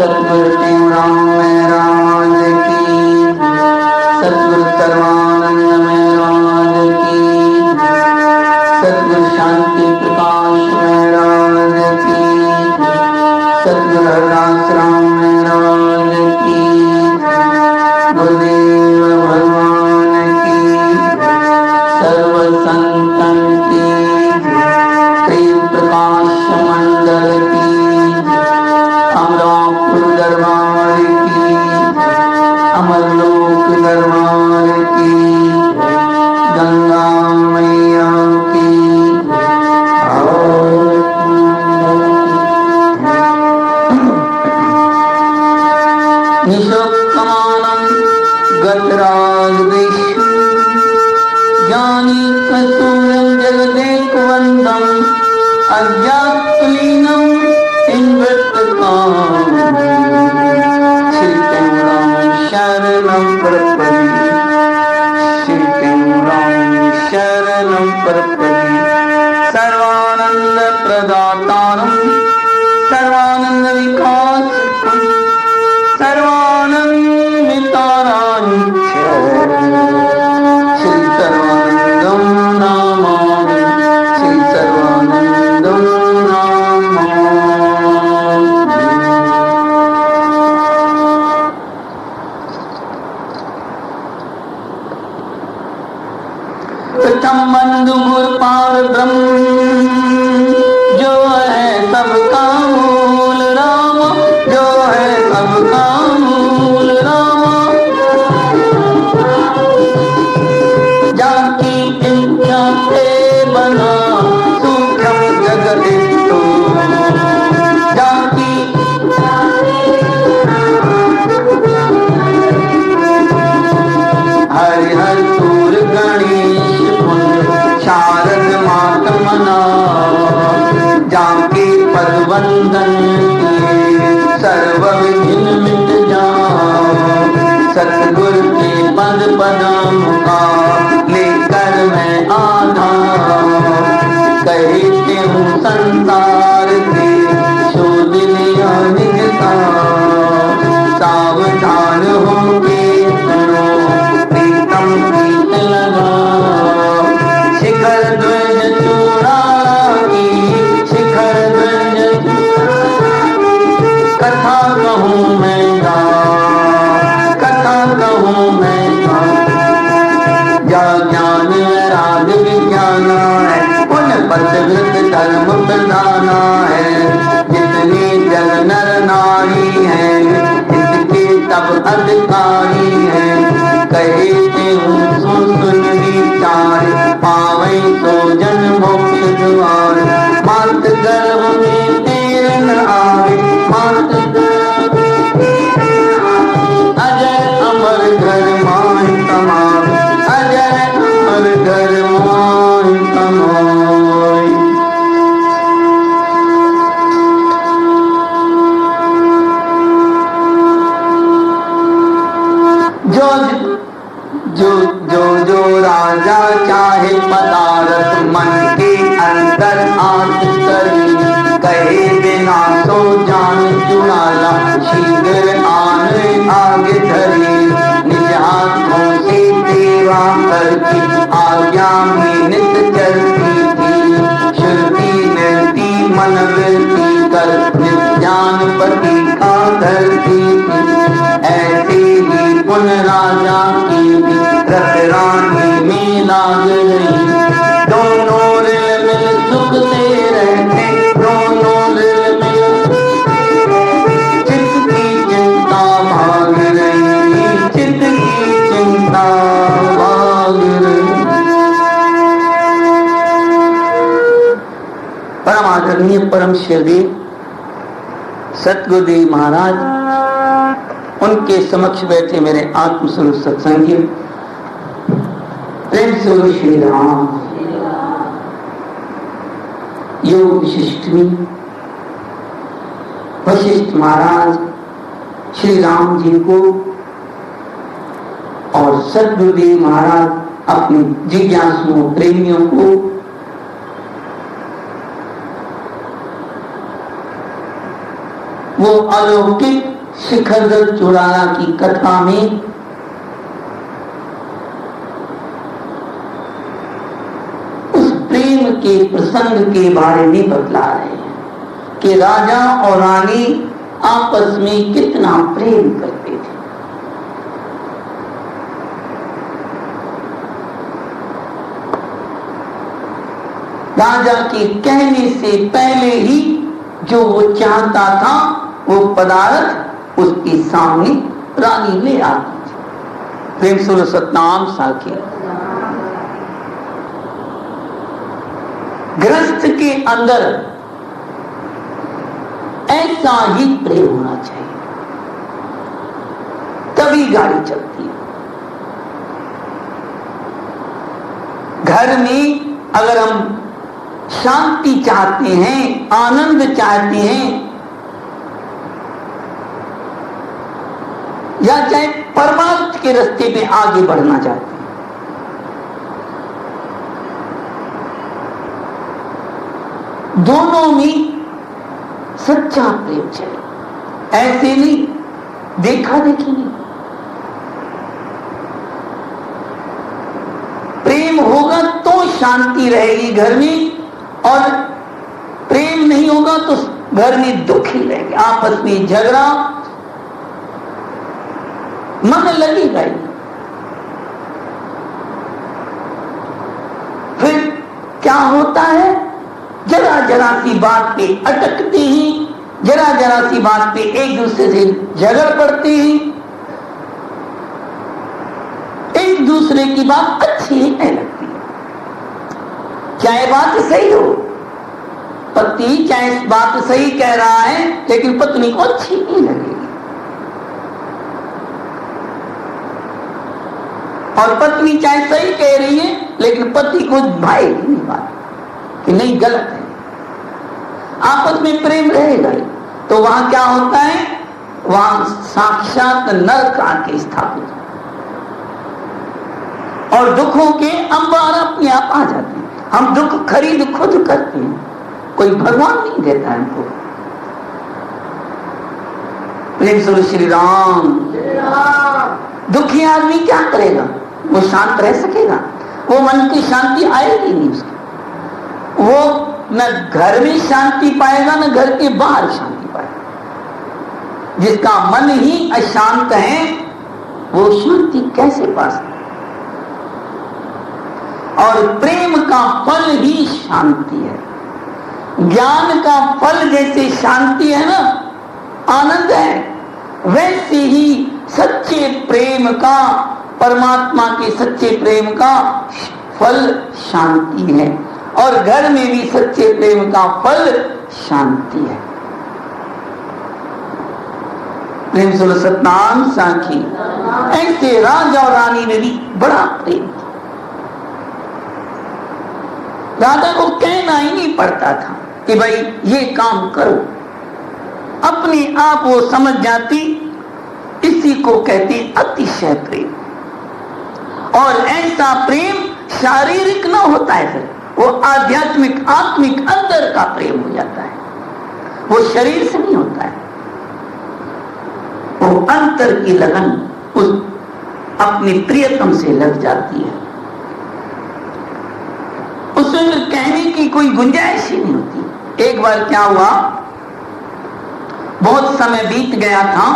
सतगुरु टेवराम महाराज की, सतगुरु सर्वानंद महाराज की, सतगुरु शांति प्रकाश महाराज की, सतगुरु हरदास राम महाराज की, गुरुदेव भगवान की, सर्व संतन की, प्रेम प्रकाश मंडल की, अमरापुर दरबार की, अमरलोक दरबार की, गंगा मैया की, निशोकमानं गतराग विष्णु ज्ञानी कसूरं जगदेकवंदं अज्ञातलीनं इन्वृत्तकाम श्री टेवराम शरणं प्रपदि, श्री टेवराम शरणं प्रपदि, सर्वानंद प्रदातारं सर्वानंद विकास सर्वानंद विताराणि श्री सर्वानंदं नामामि, श्री सर्वानंदं नामामि। प्रथम बंधु गुरु पार ब्रह्म जो है सबका मूल राम, जो है सबका मूल राम, जाकी इच्छा से बना सूक्ष्म जगत तो, जाकी हरि हर सूर गणेश शारद मात मना, जाके पद वंदन किए सर्व विघ्न मिट जाओ, सतगुरु के पद पदम का लेकर मैं आधा, कहते हूँ संसार के शोध लिया निगता, सावधान होके सुनो प्रीतम प्रीत लगा, शिखर ध्वज चूड़ा की, शिखर ध्वज कथा कहूँ मैं गा, कथा कहूँ मैं गा, या ज्ञान राग विज्ञाना है, उन पथवृत धर्म प्रधाना है, जितने जग नर नारी है इसके तब अधिकारी है, कहते हूँ सुन विचार पावे तो जन्म मोक्ष द्वार, मात गर्भ में तेरे न आवे, मात गर्भ में तेरे न आवे, अजय अमर घर माहि कमाए, अजय अमर घर माहि कमाए। जो राजा चाहे पदारथ मन के अंदर आंच करी, कहे बिना सो जान चुड़ाला शीघ्र आने आगे धरी, निज हाथों से सेवा करती आज्ञा में नित चलती थी, श्रुति मिलती मन वृत्ति कर ज्ञान पति का धरती थी, ऐसे ही पुन राजा की रथ रानी में लाग गई, दोनों रिल मिल सुख से रहते, दोनों रिल मिल चित्त की चिंता भाग रही, चित्त की चिंता भाग रही। परम आदरणीय परम शिवदेव सतगुरुदेव महाराज, उनके समक्ष बैठे मेरे आत्मस्वरूप सत्संगी, प्रेम से बोलो श्री राम। योग विशिष्ट में वशिष्ठ महाराज श्री राम जी को और सतगुरुदेव महाराज अपने जिज्ञासुओं प्रेमियों को वो अलौकिक शिखरदत्त चौराला की कथा में उस प्रेम के प्रसंग के बारे में बतला रहे हैं कि राजा और रानी आपस में कितना प्रेम करते थे। राजा के कहने से पहले ही जो वो चाहता था वो पदार्थ उसके सामने रानी ले आती थी। प्रेम सुर सतनाम साखी। गृहस्थ के अंदर ऐसा ही प्रेम होना चाहिए, तभी गाड़ी चलती है। घर में अगर हम शांति चाहते हैं, आनंद चाहते हैं, या चाहे परमार्थ के रास्ते पे आगे बढ़ना चाहते हैं, दोनों में सच्चा प्रेम चाहिए। ऐसे नहीं देखा देखी नहीं। प्रेम होगा तो शांति रहेगी घर में, और प्रेम नहीं होगा तो घर में दुख ही रहेगा, आपस में झगड़ा, मन लगेगा ही। फिर क्या होता है, जरा जरा सी बात पे अटकते हैं, जरा जरा सी बात पे एक दूसरे से झगड़ पड़ते हैं, एक दूसरे की बात अच्छी नहीं लगती। चाहे बात सही हो, पति चाहे बात सही कह रहा है लेकिन पत्नी को अच्छी नहीं लगेगी, और पत्नी चाहे सही कह रही है लेकिन पति को भाएगी नहीं बात कि नहीं गलत है। आपस में प्रेम रहेगा ही तो वहां क्या होता है, वहां साक्षात नरक आके स्थापित और दुखों के अंबार अपने आप आ जाते हैं। हम दुख खरीद खुद करते हैं, कोई भगवान नहीं देता है हमको। प्रेम सुर श्री राम। दुखी आदमी क्या करेगा, वो शांत रह सकेगा? वो मन की शांति आएगी नहीं उसकी। वो न घर में शांति पाएगा न घर के बाहर शांति पाएगा। जिसका मन ही अशांत है वो शांति कैसे पा सकता? और प्रेम का फल ही शांति है। ज्ञान का फल जैसे शांति है ना, आनंद है, वैसे ही सच्चे प्रेम का, परमात्मा के सच्चे प्रेम का फल शांति है। और घर में भी सच्चे प्रेम का फल शांति है। प्रेम सुर सतनाम साखी। ऐसे राजा और रानी में भी बड़ा प्रेम था। राजा को कहना ही नहीं पड़ता था कि भाई ये काम करो, अपने आप वो समझ जाती। इसी को कहते अतिशय प्रेम। और ऐसा प्रेम शारीरिक ना होता है, फिर वो आध्यात्मिक आत्मिक अंदर का प्रेम हो जाता है। वो शरीर से नहीं होता है, वो अंतर की लगन उस अपनी प्रियतम से लग जाती है। उसमें कहने की कोई गुंजाइश ही नहीं होती। एक बार क्या हुआ, बहुत समय बीत गया था,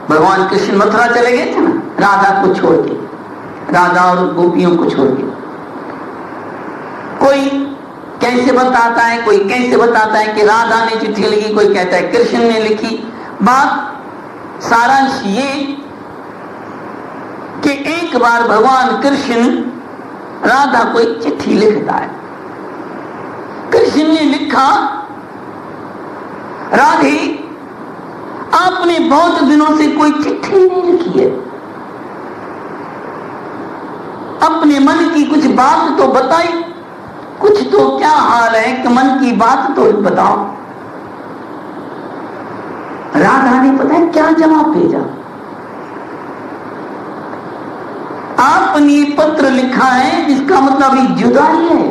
भगवान कृष्ण मथुरा चले गए थे ना, राधा को छोड़ के, राधा और गोपियों को छोड़ के। कोई कैसे बताता है, कोई कैसे बताता है कि राधा ने चिट्ठी लिखी, कोई कहता है कृष्ण ने लिखी। बात सारांश ये कि एक बार भगवान कृष्ण राधा को एक चिट्ठी लिखता है। कृष्ण ने लिखा, राधे आपने बहुत दिनों से कोई चिट्ठी नहीं लिखी है, अपने मन की कुछ बात तो बताई, कुछ तो क्या हाल है कि मन की बात तो बताओ। राधा ने पता है क्या जवाब भेजा, आपने पत्र लिखा है जिसका मतलब ये जुदाई है।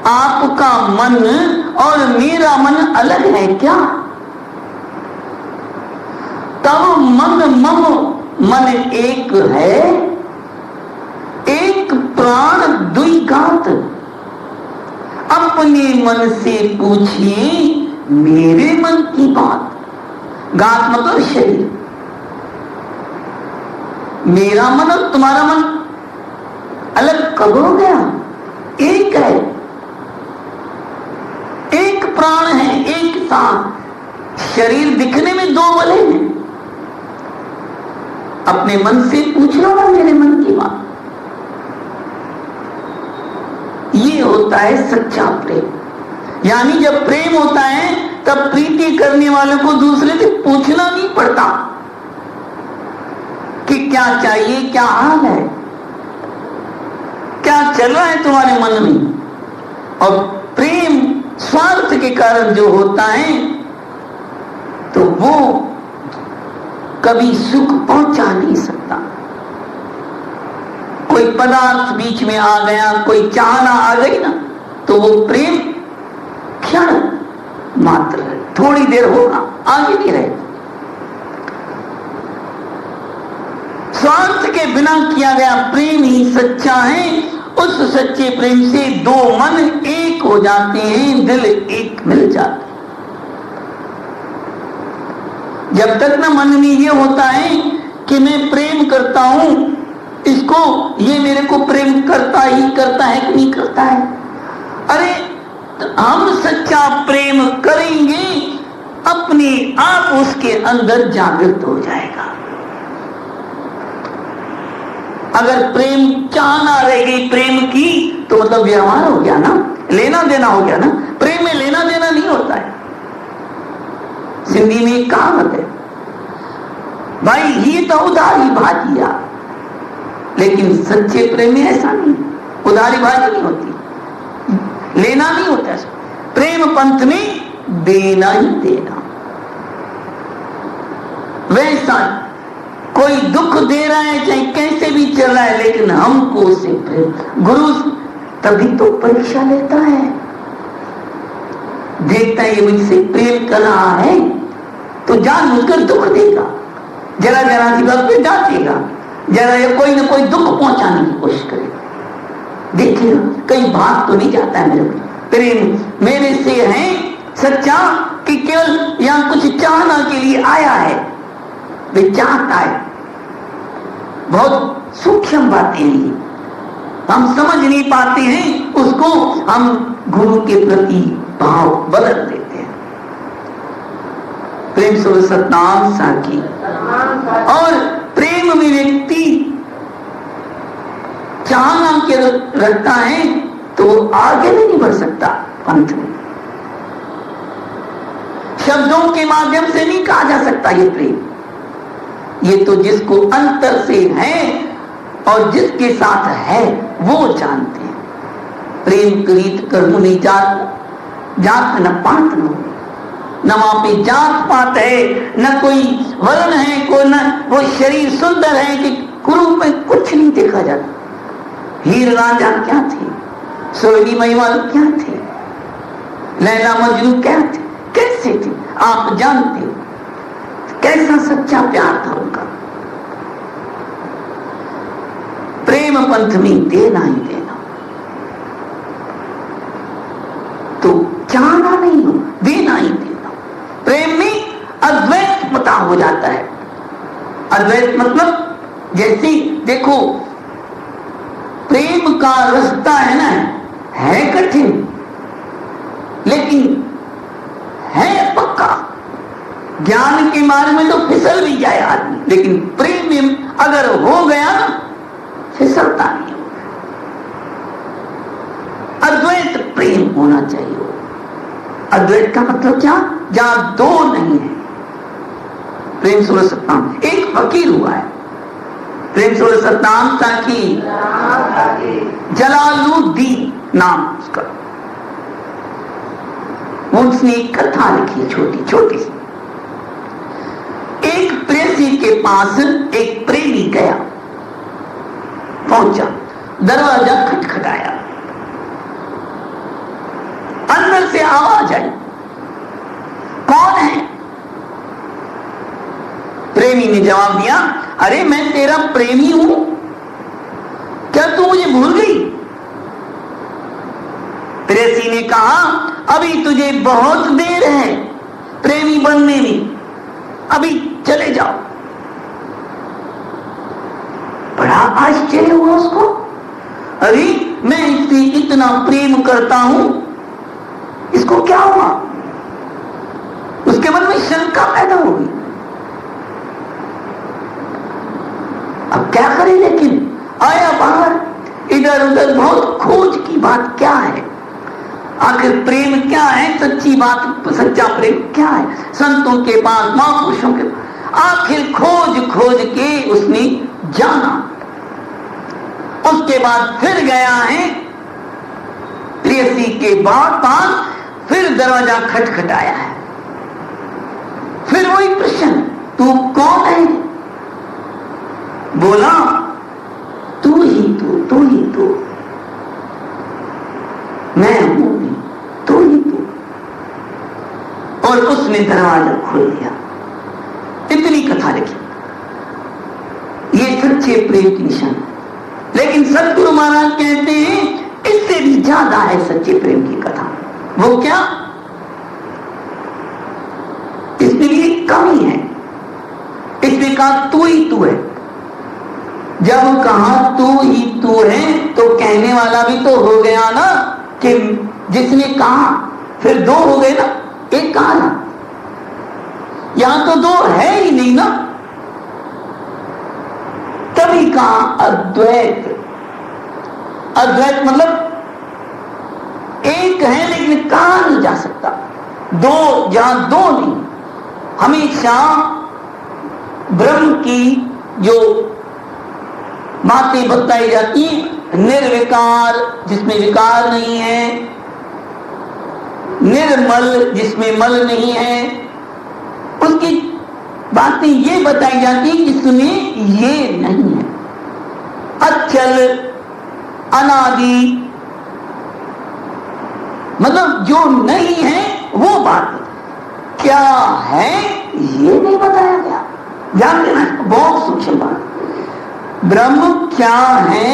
आपका मन और मेरा मन अलग है क्या? तब मन मम मन एक है, एक प्राण दुई गात। अपने मन से पूछिए मेरे मन की बात। गात मतलब शरीर। मेरा मन और तुम्हारा मन अलग कब हो गया? एक है, एक प्राण है, एक साथ। शरीर दिखने में दो भले हैं। अपने मन से पूछ लो ना मेरे मन की बात। ये होता है सच्चा प्रेम। यानी जब प्रेम होता है तब प्रीति करने वालों को दूसरे से पूछना नहीं पड़ता कि क्या चाहिए, क्या हाल है, क्या चल रहा है तुम्हारे मन में। और प्रेम स्वार्थ के कारण जो होता है तो वो कभी सुख पहुंचा नहीं सकता। कोई पदार्थ बीच में आ गया, कोई चाहना आ गई ना, तो वो प्रेम क्षण मात्र है, थोड़ी देर होगा, आगे नहीं रहेगा। स्वार्थ के बिना किया गया प्रेम ही सच्चा है। उस सच्चे प्रेम से दो मन एक हो जाते हैं, दिल एक मिल जाते हैं। जब तक ना मन में ये होता है कि मैं प्रेम करता हूं इसको, ये मेरे को प्रेम करता ही करता है कि नहीं करता है। अरे हम सच्चा प्रेम करेंगे, अपने आप उसके अंदर जागृत हो जाएगा। अगर प्रेम चाहना रह गई प्रेम की तो मतलब व्यवहार हो गया ना, लेना देना हो गया ना। प्रेम में लेना देना नहीं होता है। सिंधी में एक कहावत है, भाई ये तो उधारी भाजिया, लेकिन सच्चे प्रेम में ऐसा नहीं, उधारी भाजी नहीं होती, लेना नहीं होता। प्रेम पंथ में देना ही देना। वैसा कोई दुख दे रहा है चाहे कैसे भी चल रहा है, लेकिन हमको उसे प्रेम। गुरु तभी तो परीक्षा लेता है, देखता है ये मुझसे प्रेम कर रहा है तो जानबूझकर दुख देगा, जरा जरा सी बात पे डांटेगा, जरा ये कोई ना कोई दुख पहुंचाने की कोशिश करेगा। देखिए कहीं भाग तो नहीं जाता है मेरे प्रेम मेरे से है सच्चा कि केवल यहां कुछ चाहना के लिए आया है, वे चाहता है। बहुत सूक्ष्म बातें हैं, हम समझ नहीं पाते हैं उसको, हम गुरु के प्रति भाव बदल देते हैं। प्रेम सुर सतनाम साखी। और प्रेम में व्यक्ति चाहना के रखता है तो वो आगे नहीं बढ़ सकता पंथ में। शब्दों के माध्यम से नहीं कहा जा सकता ये प्रेम। ये तो जिसको अंतर से है और जिसके साथ है वो जानते हैं। प्रेम प्रीत कर्म नहीं जात न पात न वहां पे जात पात है, न कोई वर्ण है, कोई न वो शरीर सुंदर है कि गुरु में कुछ नहीं देखा जाता। हीर रांझा क्या थे, सोहनी महिवाल क्या थे, लैला मजनू क्या थे, कैसे थे, आप जानते हो कैसा सच्चा प्यार था उनका। प्रेम पंथ में देना ही देना, तो चाहना नहीं हो, देना ही देना। प्रेम में अद्वैत पता हो जाता है। अद्वैत मतलब जैसे देखो प्रेम का रास्ता है ना, है कठिन लेकिन है पक्का। ज्ञान के मार्ग में तो फिसल भी जाए आदमी, लेकिन प्रेम में अगर हो गया ना फिसलता नहीं। अद्वैत प्रेम होना चाहिए। अद्वैत का मतलब क्या? जहां दो नहीं है। प्रेम सूरज सतनाम एक फकीर हुआ है, प्रेम सूरज सतनाम ताकि जलालुद्दीन नाम उसका। उसने एक कथा लिखी छोटी छोटी सी। एक प्रेसी के पास एक प्रेमी गया, पहुंचा, दरवाजा खटखटाया। अंदर से आवाज आई, कौन है? प्रेमी ने जवाब दिया, अरे मैं तेरा प्रेमी हूं, क्या तू मुझे भूल गई? प्रेयसी ने कहा, अभी तुझे बहुत देर है प्रेमी बनने में, अभी चले जाओ। बड़ा आश्चर्य हुआ उसको, अरे मैं इससे इतना प्रेम करता हूं, इसको क्या हुआ? उसके मन में शंका पैदा हो गई। अब क्या करे? लेकिन आया बाहर, इधर उधर बहुत खोज की बात क्या है, आखिर प्रेम क्या है, सच्ची बात, सच्चा प्रेम क्या है? संतों के पास, महापुरुषों के पास आखिर खोज खोज के उसने जाना। उसके बाद फिर गया है प्रेयसी के पास, फिर दरवाजा खटखटाया है, फिर वही प्रश्न, तू कौन है? बोला, तू ही तू, मैं हूं, तू ही तू। और उसने दरवाजा खोल दिया। इतनी कथा लिखी, ये सच्चे प्रेम की निशानी। लेकिन सदगुरु महाराज कहते हैं इससे भी ज्यादा है सच्चे प्रेम की कथा। वो क्या? इसमें भी कमी है। इसने कहा तू ही तू है। जब कहा तू ही तू है तो कहने वाला भी तो हो गया ना, कि जिसने कहा, फिर दो हो गए ना, एक कहा ना, यहां तो दो है ही नहीं ना। तभी कहा अद्वैत। अद्वैत मतलब एक है लेकिन कहा नहीं जा सकता, दो जहां दो नहीं। हमेशा ब्रह्म की जो बातें बताई जाती, निर्विकार जिसमें विकार नहीं है, निर्मल जिसमें मल नहीं है, उसकी बातें ये बताई जाती है जिसमें ये नहीं है। अचल, अनादि, मतलब जो नहीं है वो बात क्या है ये नहीं बताया गया। ध्यान देना, बहुत सूक्ष्म बात। ब्रह्म क्या है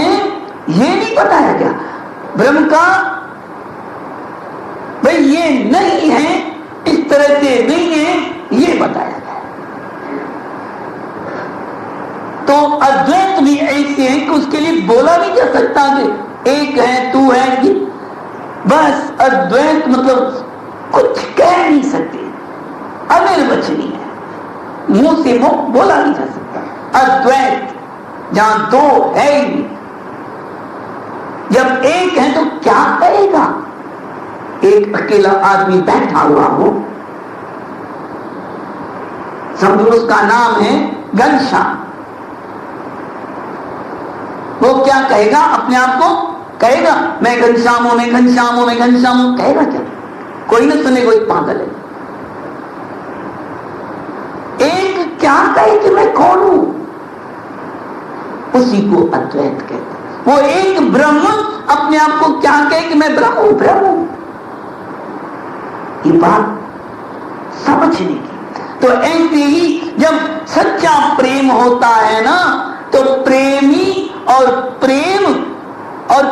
ये नहीं बताया गया। ब्रह्म का भाई ये नहीं है, इस तरह से नहीं है, ये बताया गया। तो अद्वैत भी ऐसे है कि उसके लिए बोला नहीं जा सकता कि एक है तू है कि बस अद्वैत मतलब कुछ कह नहीं सकते, अनिर्वचनीय है, मुंह से मुंह बोला नहीं जा सकता। अद्वैत जहां दो है ही नहीं। जब एक है तो क्या कहेगा? एक अकेला आदमी बैठा हुआ हो, समझो उसका नाम है घनश्याम, वो क्या कहेगा? अपने आप को कहेगा मैं घनश्याम हूं, मैं घनश्याम हूं, मैं घनश्याम हूं, कहेगा क्या? कोई न सुने, कोई पागल है। एक क्या कहे कि मैं कौन हूं? उसी को अद्वैत कहते हैं। वो एक ब्रह्म अपने आप को क्या कहे कि मैं ब्रह्म हूं, ब्रह्म हूं। ये बात समझने की। तो ऐसे ही जब सच्चा प्रेम होता है ना, तो प्रेमी और प्रेम और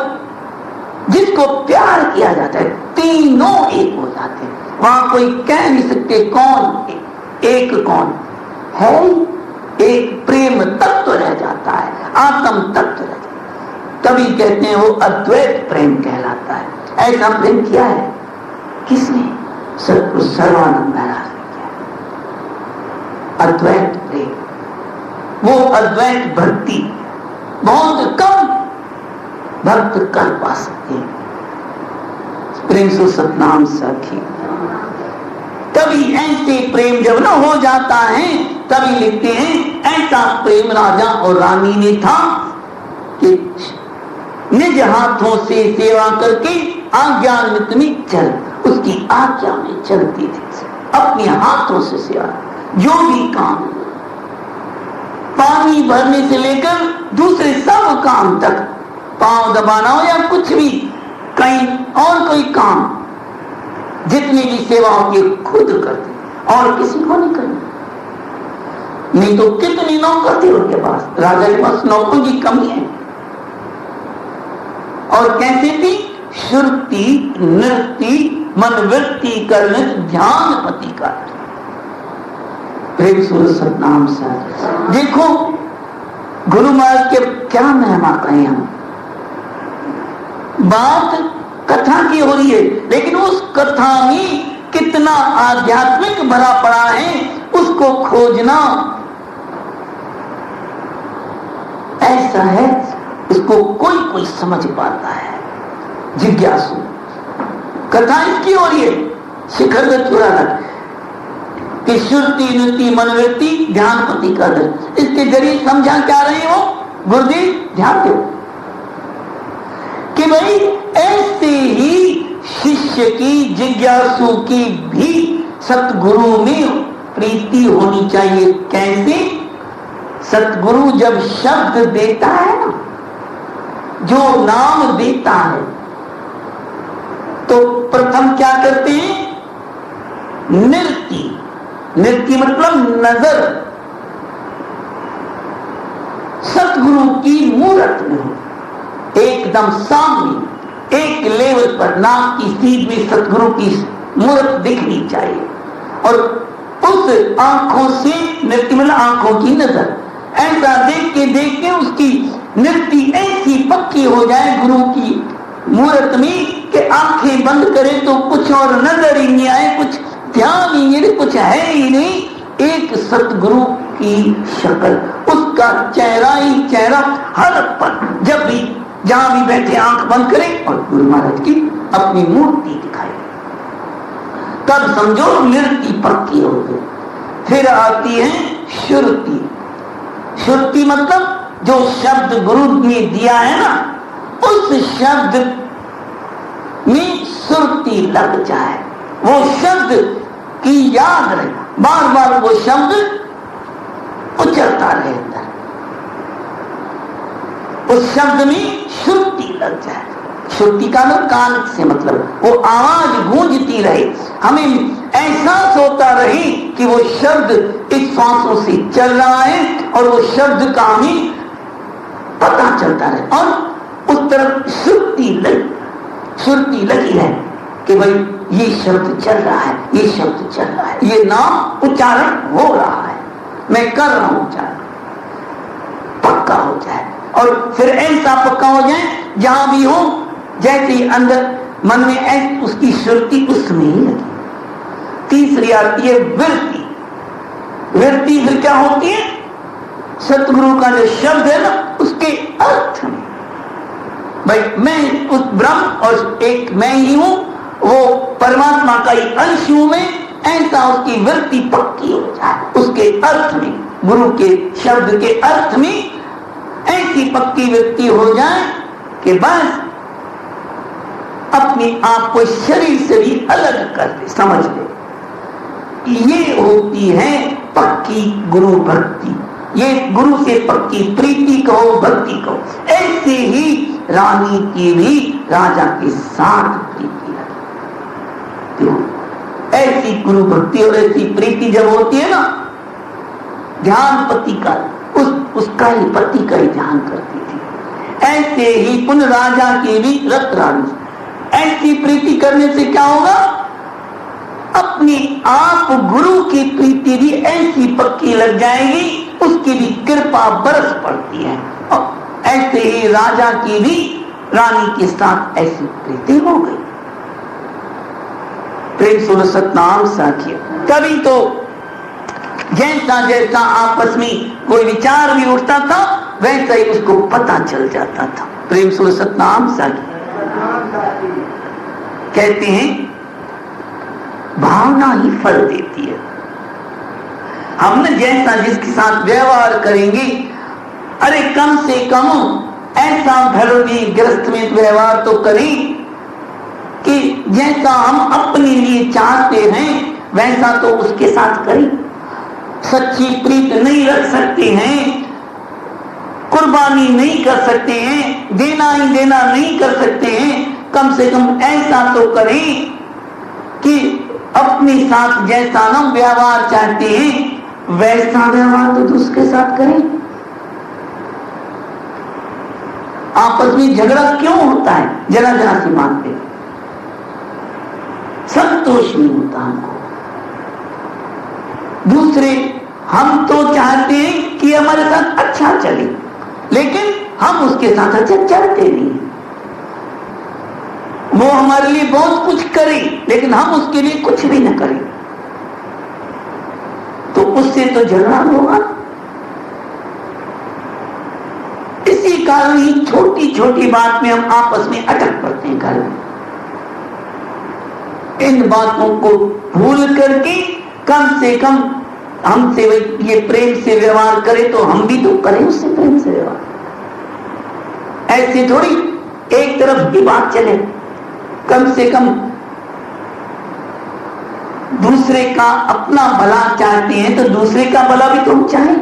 जिसको प्यार किया जाता है, तीनों एक हो जाते हैं। वहां कोई कह नहीं सकते कौन एक कौन है, एक प्रेम तत्व रह जाता है, आत्म तत्व रह जाता है। तभी कहते हैं वो अद्वैत प्रेम कहलाता है। ऐसा प्रेम किया है किसने? सदगुरु सर्वानंद महाराज ने किया अद्वैत प्रेम। वो अद्वैत भक्ति बहुत कम भक्त कर पा सकते हैं। प्रेम सो सतनाम सखी। तभी ऐसे प्रेम जब न हो जाता है, तभी लिखते हैं ऐसा प्रेम राजा और रानी ने था कि निज हाथों से सेवा करके आज्ञान्वित में चल, उसकी आज्ञा में चलती थी। अपने हाथों से सेवा, जो भी काम, पानी भरने से लेकर दूसरे सब काम तक, पांव दबाना हो या कुछ भी, कहीं और कोई काम, जितनी भी सेवा होती है खुद करते और किसी को नहीं करनी। नहीं तो कितनी नौकर थे उनके पास, राजा के पास नौकरों की कमी है। और कैसे थी? श्रुति नृत्ति मनवृत्ति करने ध्यान पति का। प्रेम सूर्य सतनाम से देखो गुरु महाराज के क्या महिमा कहें हम। बात कथा की हो रही है, लेकिन उस कथा में कितना आध्यात्मिक भरा पड़ा है उसको खोजना ऐसा है, उसको कोई कोई समझ पाता है। जिज्ञासु कथा इसकी हो रही है, शिखर कि श्रुति नृत्ति मनवृत्ति ध्यान पति का दर। इसके जरिए समझा क्या रहे हो गुरुदेव? ध्यान दो कि भाई ऐसे ही शिष्य की जिज्ञासु की भी सतगुरु में प्रीति होनी चाहिए। कैसे? सतगुरु जब शब्द देता है ना, जो नाम देता है, तो प्रथम क्या करते हैं? नृत्ति। नृत्ति मतलब नजर सतगुरु की मूरत में हो, एकदम सामने एक लेवल पर नाक की सीध में सतगुरु की मूरत दिखनी चाहिए। और उस आंखों से नृत्य मतलब आंखों की नजर, ऐसा देख के उसकी नृत्य ऐसी पक्की हो जाए गुरु की मूरत में कि आंखें बंद करे तो कुछ और नजर ही नहीं आए, कुछ ध्यान ही नहीं, कुछ है ही नहीं। एक सतगुरु की शक्ल, उसका चेहरा ही चेहरा हर पल, जब भी जहां भी बैठे आंख बंद करें और गुरु महाराज की अपनी मूर्ति दिखाई, तब समझो नृत्य पक्की हो गई। फिर आती है श्रुति। श्रुति मतलब जो शब्द गुरु ने दिया है ना, उस शब्द में सुरती लग जाए, वो शब्द की याद रहे, बार बार वो शब्द उचलता रहे अंदर, उस शब्द में श्रुति लग जाए। श्रुति का मतलब कान से मतलब वो आवाज गूंजती रहे, हमें एहसास होता रहे कि वो शब्द इस सांसों से चल रहा है और वो शब्द का हमें पता चलता रहे। और उस तरफ श्रुति लगी है कि भाई ये शब्द चल रहा है, ये शब्द चल रहा है, ये नाम उच्चारण हो रहा है, मैं कर रहा हूं उच्चारण, पक्का हो जाए। और फिर ऐसा पक्का हो जाए जहां भी हो, जैसे अंदर मन में ऐसी उसकी श्रुति उसमें ही लगी। तीसरी आती है वृत्ति। वृत्ति फिर क्या होती है? सतगुरु का जो शब्द है ना, उसके अर्थ में भाई मैं उस ब्रह्म और एक मैं ही हूं, वो परमात्मा का ही अंश हूं मैं, ऐसा उसकी वृत्ति पक्की हो जाए। उसके अर्थ में, गुरु के शब्द के अर्थ में ऐसी पक्की वृत्ति हो जाए कि बस अपने आप को शरीर से भी अलग कर दे, समझ ले। ये होती है पक्की गुरु भक्ति, ये गुरु से पक्की प्रीति कहो, भक्ति कहो। ऐसे ही रानी की भी राजा के साथ प्रीति लगी। ऐसी गुरु भक्ति और ऐसी प्रीति जब होती है ना, ध्यान पति का, उसका ही पति का ही ध्यान करती थी। ऐसे ही पुनः राजा की भी रत रानी, ऐसी प्रीति करने से क्या होगा? अपनी आप गुरु की प्रीति भी ऐसी पक्की लग जाएगी, उसकी भी कृपा बरस पड़ती है। और ऐसे ही राजा की भी रानी के साथ ऐसी प्रीति हो गई। प्रेम सुन सतनाम साखिए। तभी तो जैसा जैसा आपस में कोई विचार भी उठता था, वैसा ही उसको पता चल जाता था। प्रेम सुन सतनाम साखिए। कहते हैं भावना ही फल देती है। हमने जैसा जिसके साथ व्यवहार करेंगे, अरे कम से कम ऐसा घर में गृहस्थ में व्यवहार तो करें कि जैसा हम अपने लिए चाहते हैं वैसा तो उसके साथ करें। सच्ची प्रीत नहीं रख सकते हैं, कुर्बानी नहीं कर सकते हैं, देना ही देना नहीं कर सकते हैं, कम से कम ऐसा तो करें कि अपने साथ जैसा हम व्यवहार चाहते हैं वैसा व्यवहार तो दूसरे साथ करें। आपस में झगड़ा क्यों होता है? जरा जरा सी बात पे संतोष नहीं होता हमको। दूसरे हम तो चाहते हैं कि हमारे साथ अच्छा चले, लेकिन हम उसके साथ अच्छा चलते नहीं। वो हमारे लिए बहुत कुछ करे लेकिन हम उसके लिए कुछ भी न करें, तो उससे तो झगड़ा होगा। इसी कारण ही छोटी छोटी बात में हम आपस में अटक पड़ते हैं घर में। इन बातों को भूल करके कम से कम हमसे ये प्रेम से व्यवहार करे तो हम भी तो करें उससे प्रेम से व्यवहार। ऐसे थोड़ी एक तरफ की बात चले, कम से कम दूसरे का अपना भला चाहते हैं तो दूसरे का भला भी तो हम चाहें,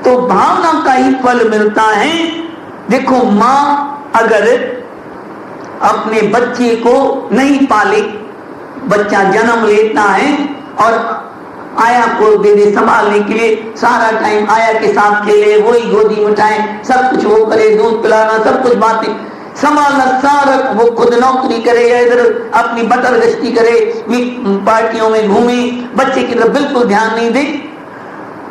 तो भावना का ही फल मिलता है। देखो, मां अगर अपने बच्चे को नहीं पाले, बच्चा जन्म लेता है और आया को दे दे संभालने के लिए, सारा टाइम आया के साथ खेले, वही गोदी उठाए, सब कुछ वो करे, दूध पिलाना, सब कुछ बातें संभालना, सारा वो खुद नौकरी करे या इधर अपनी बटर गश्ती करे, पार्टियों में घूमे, बच्चे की तरफ बिल्कुल ध्यान नहीं दे।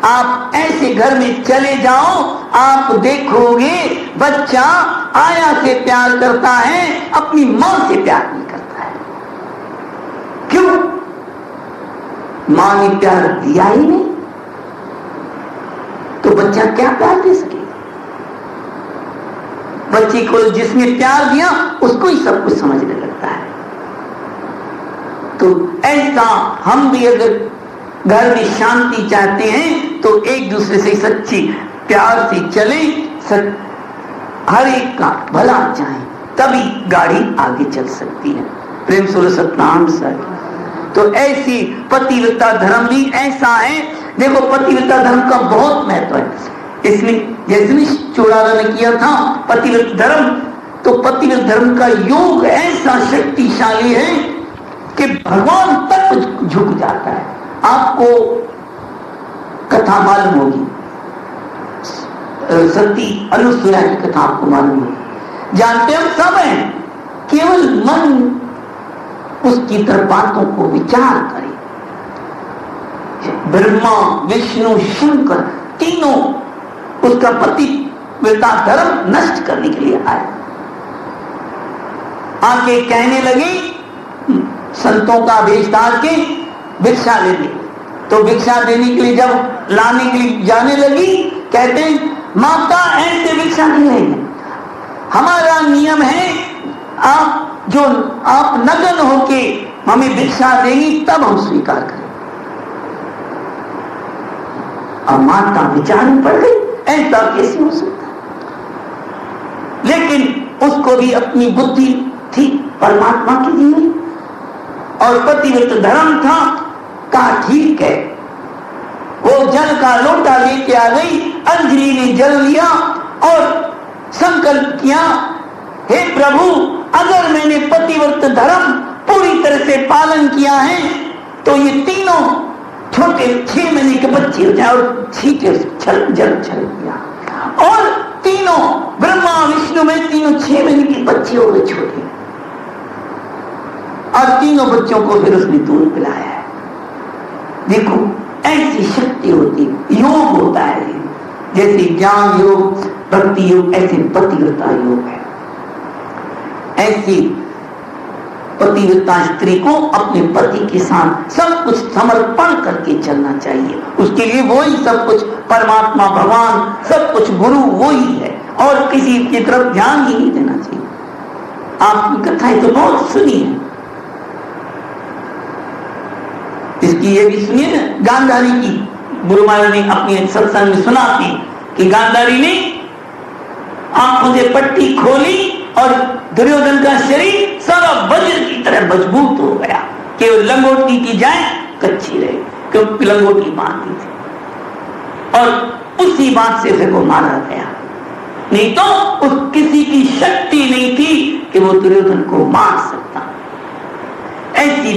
आप ऐसे घर में चले जाओ, आप देखोगे बच्चा आया से प्यार करता है, अपनी मां से प्यार नहीं करता है। क्यों? मां ने प्यार दिया ही नहीं, तो बच्चा क्या प्यार दे सकेगा? बच्चे को जिसने प्यार दिया उसको ही सब कुछ समझने लगता है। तो ऐसा हम भी अगर घर में शांति चाहते हैं तो एक दूसरे से सच्ची प्यार से चले, हर एक का भला चाहे, तभी गाड़ी आगे चल सकती है। प्रेम सुर सतनाम सर। तो ऐसी पतिव्रता धर्म भी ऐसा है। देखो, पतिव्रता धर्म का बहुत महत्व है। इसलिए जैसे चोड़ारा ने किया था पतिव्रत धर्म, तो पतिव्रत धर्म का योग ऐसा शक्तिशाली है कि भगवान तक झुक जाता है। आपको कथा मालूम होगी, सती अनुसुया की कथा आपको मालूम होगी, जानते हम सब हैं। केवल मन उसकी तरफ बातों को विचार करे। ब्रह्मा विष्णु शंकर तीनों उसका पतिव्रता धर्म नष्ट करने के लिए आए। आके कहने लगे, संतों का वेश डाल के भिक्षा लेने, तो भिक्षा देने के लिए जब लाने के लिए जाने लगी, कहते हैं माता ऐसे भिक्षा नहीं लेंगे, हमारा नियम है आप नग्न होके हमें भिक्षा देंगी तब हम स्वीकार करें। अब माता विचार में पड़ गई, ऐसा कैसे हो सकता? लेकिन उसको भी अपनी बुद्धि थी परमात्मा की दी हुई, और पतिव्रत धर्म था। कहा ठीक है, वो जल का लोटा लेके आ गई, अंजलि ने जल लिया और संकल्प किया, हे प्रभु, अगर मैंने पतिव्रत धर्म पूरी तरह से पालन किया है तो ये तीनों छोटे 6 महीने के बच्चे हो जाए, और छीटे जल छल दिया, और तीनों ब्रह्मा विष्णु में तीनों 6 महीने के बच्चे हो गए छोटे, और तीनों बच्चों को फिर उसने दूध पिलाया है। देखो, ऐसी शक्ति होती, योग होता है। जैसे ज्ञान योग, भक्ति योग, ऐसे पतिव्रता योग है। ऐसी पतिव्रता स्त्री को अपने पति के साथ सब कुछ समर्पण करके चलना चाहिए। उसके लिए वही सब कुछ, परमात्मा भगवान सब कुछ, गुरु वही है, और किसी की तरफ ध्यान ही नहीं देना चाहिए। आपकी कथाएं तो बहुत सुनी है, इसकी ये भी सुनिए ना, गांधारी की। गुरु महाराज ने अपने सत्संग में सुना थी कि गांधारी ने आंखों से पट्टी खोली और दुर्योधन का शरीर सारा वज्र की तरह मजबूत हो गया, केवल लंगोटी की जाए कच्ची रहे, क्योंकि लंगोटी बांधी थी, और उसी बात से फिर वो मारा गया। नहीं तो उस किसी की शक्ति नहीं थी कि वो दुर्योधन को मार सकता। ऐसी